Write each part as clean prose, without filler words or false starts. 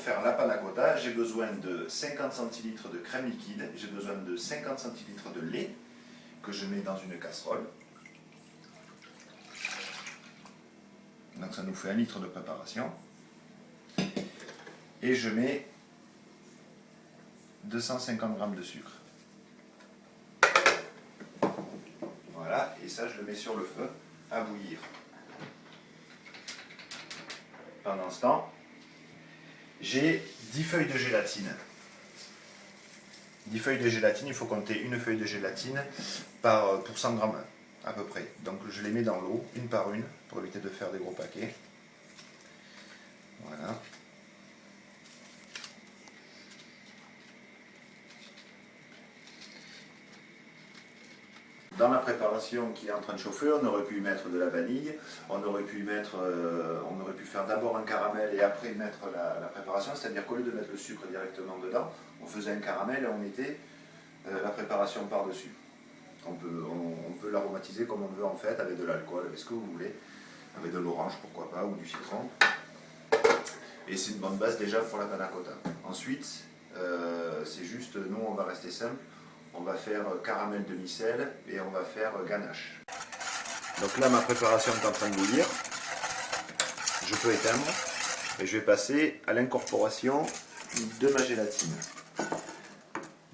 faire la panna cotta, j'ai besoin de 50 centilitres de crème liquide, j'ai besoin de 50 centilitres de lait que je mets dans une casserole. Donc ça nous fait 1 litre de préparation. Et je mets 250 g de sucre. Voilà, et ça je le mets sur le feu à bouillir. Pendant ce temps, j'ai 10 feuilles de gélatine. 10 feuilles de gélatine, il faut compter une feuille de gélatine pour 100 grammes à peu près. Donc je les mets dans l'eau, une par une, pour éviter de faire des gros paquets. Voilà. Dans la préparation qui est en train de chauffer, on aurait pu mettre de la vanille, on aurait pu faire d'abord un caramel et après mettre la préparation, c'est-à-dire qu'au lieu de mettre le sucre directement dedans, on faisait un caramel et on mettait la préparation par-dessus. On peut l'aromatiser comme on veut en fait, avec de l'alcool, avec ce que vous voulez, avec de l'orange pourquoi pas, ou du citron. Et c'est une bonne base déjà pour la panna cotta. Ensuite, c'est juste, nous on va rester simple. On va faire caramel demi-sel et on va faire ganache. Donc là, ma préparation est en train de bouillir. Je peux éteindre et je vais passer à l'incorporation de ma gélatine.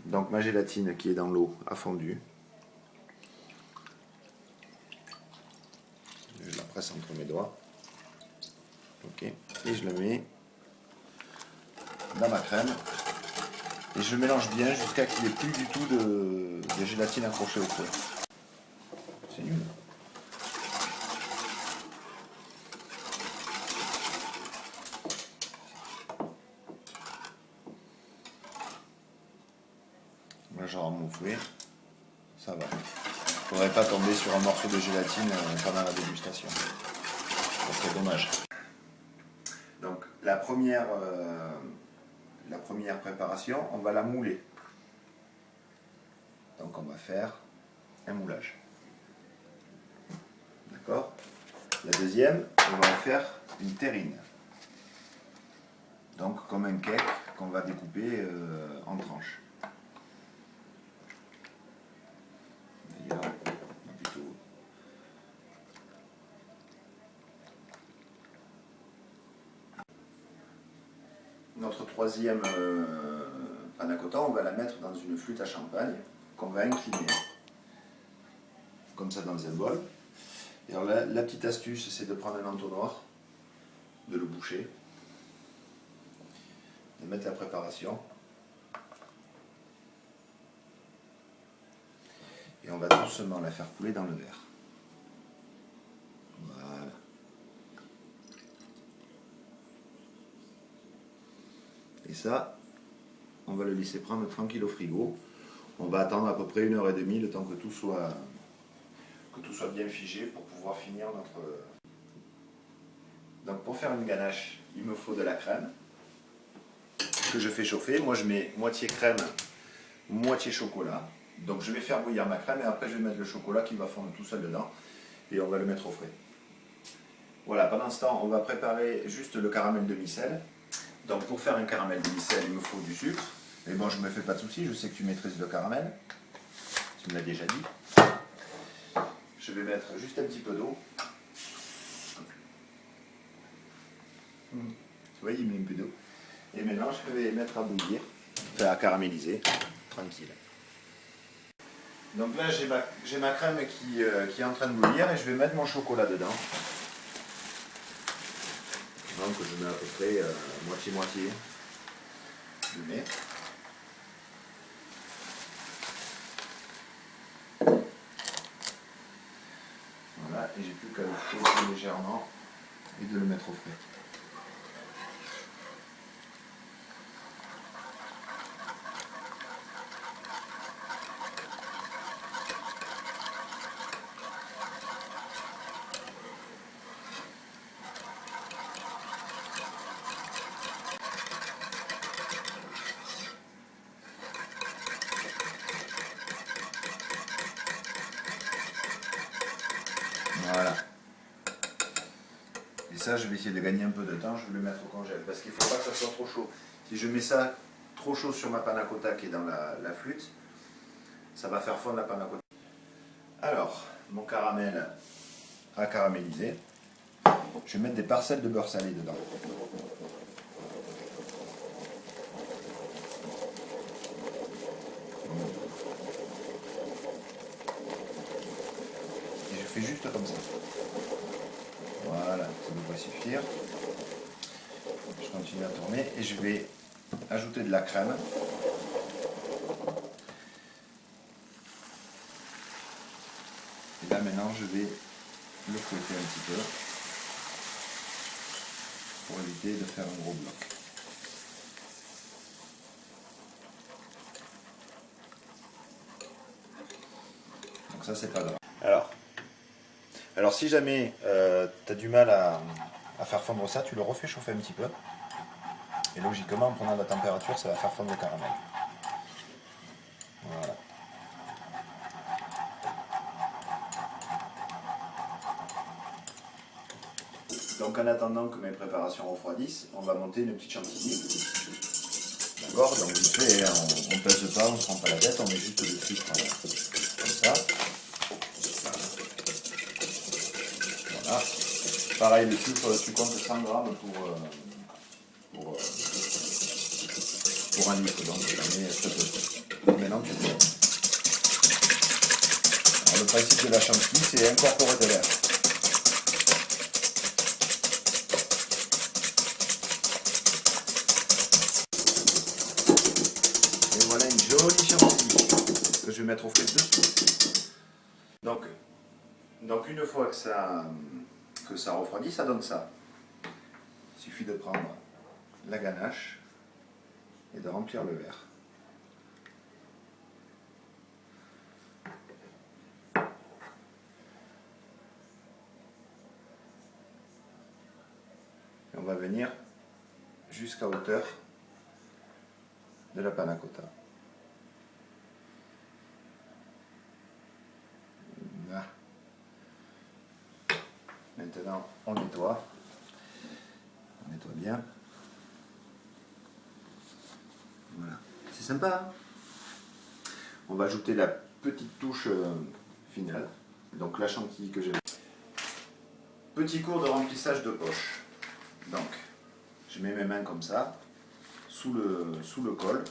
Donc ma gélatine qui est dans l'eau a fondu. Je la presse entre mes doigts. Ok. Et je la mets dans ma crème. Et je mélange bien jusqu'à qu'il n'y ait plus du tout de gélatine accrochée au feu. C'est nul. Là j'aurai mon fouet. Ça va. Il ne faudrait pas tomber sur un morceau de gélatine pendant la dégustation. Ça serait dommage. Donc la première préparation, on va la mouler. Donc on va faire un moulage. D'accord? La deuxième, on va en faire une terrine. Donc comme un cake qu'on va découper en tranches. D'ailleurs, plutôt... Notre troisième panna cotta, on va la mettre dans une flûte à champagne qu'on va incliner, comme ça dans un bol. Et alors la petite astuce, c'est de prendre un entonnoir, de le boucher, de mettre la préparation. Et on va doucement la faire couler dans le verre. Voilà. Et ça, on va le laisser prendre tranquille au frigo. On va attendre à peu près 1h30 le temps que tout soit bien figé pour pouvoir finir notre... Donc pour faire une ganache, il me faut de la crème que je fais chauffer. Moi je mets moitié crème, moitié chocolat. Donc je vais faire bouillir ma crème et après je vais mettre le chocolat qui va fondre tout seul dedans et on va le mettre au frais. Voilà, pendant ce temps on va préparer juste le caramel demi-sel. Donc pour faire un caramel demi-sel, il me faut du sucre. Mais bon, je ne me fais pas de soucis, je sais que tu maîtrises le caramel. Tu me l'as déjà dit. Je vais mettre juste un petit peu d'eau. Tu vois, il met un peu d'eau. Et maintenant, je vais mettre à bouillir, enfin à caraméliser, tranquille. Donc là, j'ai ma crème qui est en train de bouillir et je vais mettre mon chocolat dedans. Donc je mets à peu près moitié-moitié. Je mets. Voilà, et j'ai plus qu'à le chauffer légèrement et de le mettre au frais. Voilà. Et ça, je vais essayer de gagner un peu de temps, je vais le mettre au congèle, parce qu'il ne faut pas que ça soit trop chaud. Si je mets ça trop chaud sur ma panna cotta qui est dans la flûte, ça va faire fondre la panna cotta. Alors, mon caramel a caramélisé. Je vais mettre des parcelles de beurre salé dedans. Et je fais juste comme ça. Voilà, ça devrait suffire. Je continue à tourner et je vais ajouter de la crème. Et là maintenant je vais le fouetter un petit peu pour éviter de faire un gros bloc. Donc ça c'est pas grave. Alors si jamais tu as du mal à faire fondre ça, tu le refais chauffer un petit peu. Et logiquement, en prenant la température, ça va faire fondre le caramel. Voilà. Donc en attendant que mes préparations refroidissent, on va monter une petite chantilly. D'accord? Donc vite fait, on ne pèse pas, on ne se prend pas la tête, on met juste le sucre comme ça. Voilà. Pareil, le sucre, tu comptes 100 grammes pour un litre, donc j'en mets très peu. Maintenant tu fais. Alors, le principe de la chantilly, c'est incorporer de l'air. Et voilà une jolie chantilly que je vais mettre au frais dessus. Donc une fois que ça refroidit, ça donne ça. Il suffit de prendre la ganache et de remplir le verre. Et on va venir jusqu'à hauteur de la panna cotta. Là. Maintenant, on nettoie. On nettoie bien. Voilà. C'est sympa, hein? On va ajouter la petite touche finale. Donc la chantilly que j'ai. Petit cours de remplissage de poche. Donc, je mets mes mains comme ça, sous le col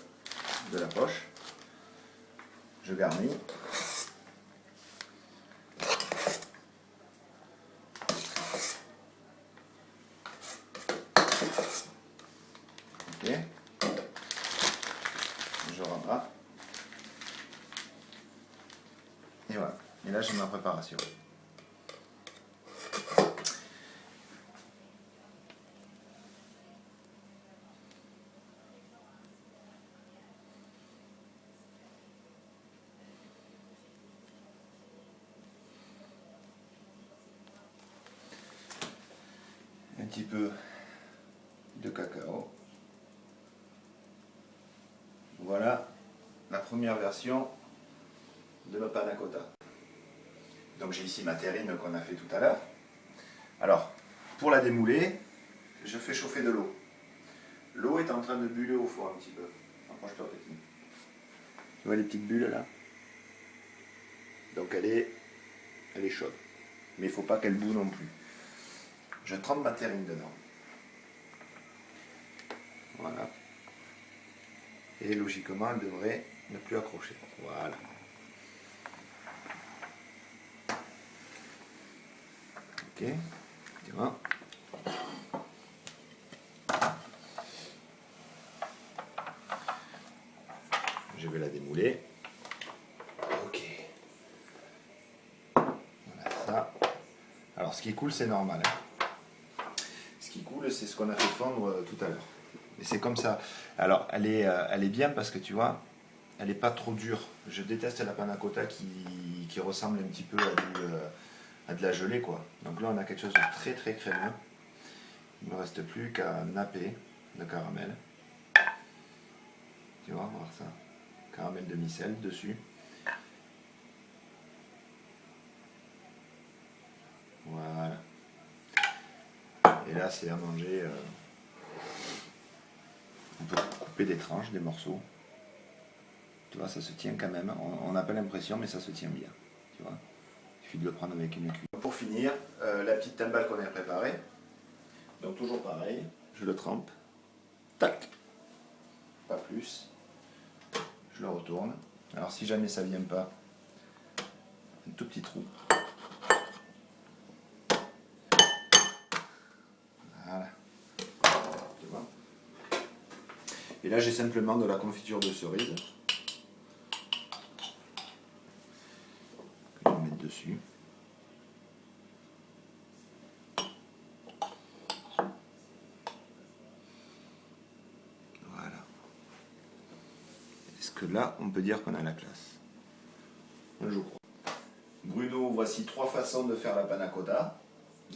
de la poche. Je garnis. Ok. Je rentre. Et voilà. Et là, j'ai ma préparation. Un petit peu de cacao. Voilà la première version de ma panna cotta. Donc j'ai ici ma terrine qu'on a fait tout à l'heure. Alors, pour la démouler, je fais chauffer de l'eau. L'eau est en train de buller au four un petit peu. Approche-toi, petit. Tu vois les petites bulles là? Donc elle est chaude. Mais il ne faut pas qu'elle boue non plus. Je trempe ma terrine dedans. Voilà. Et logiquement, elle devrait ne plus accrocher. Voilà. Ok. Tu vois? Je vais la démouler. Ok. Voilà ça. Alors ce qui coule, c'est normal. Hein. Ce qui coule, c'est ce qu'on a fait fondre tout à l'heure. Et c'est comme ça. Alors elle est bien parce que tu vois, elle n'est pas trop dure. Je déteste la panna cotta qui ressemble un petit peu à de la gelée, quoi. Donc là, on a quelque chose de très très crémeux. Il ne me reste plus qu'à napper le caramel. Tu vois, on va voir ça. Caramel demi-sel dessus. Voilà. Et là, c'est à manger un peu. couper des tranches, des morceaux. Tu vois, ça se tient quand même. On n'a pas l'impression, mais ça se tient bien. Tu vois, il suffit de le prendre avec une cuillère. Pour finir, la petite timbale qu'on a préparée. Donc toujours pareil, je le trempe. Tac. Pas plus. Je le retourne. Alors si jamais ça ne vient pas, un tout petit trou. Voilà. Tu vois. Et là j'ai simplement de la confiture de cerise. Je vais mettre dessus. Voilà. Est-ce que là on peut dire qu'on a la classe? Je crois. Bruno, voici 3 façons de faire la panna cotta.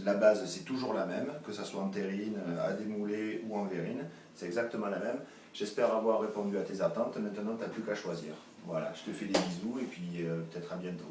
La base, c'est toujours la même, que ce soit en terrine, à démouler ou en verrine. C'est exactement la même. J'espère avoir répondu à tes attentes. Maintenant, tu n'as plus qu'à choisir. Voilà, je te fais des bisous et puis peut-être à bientôt.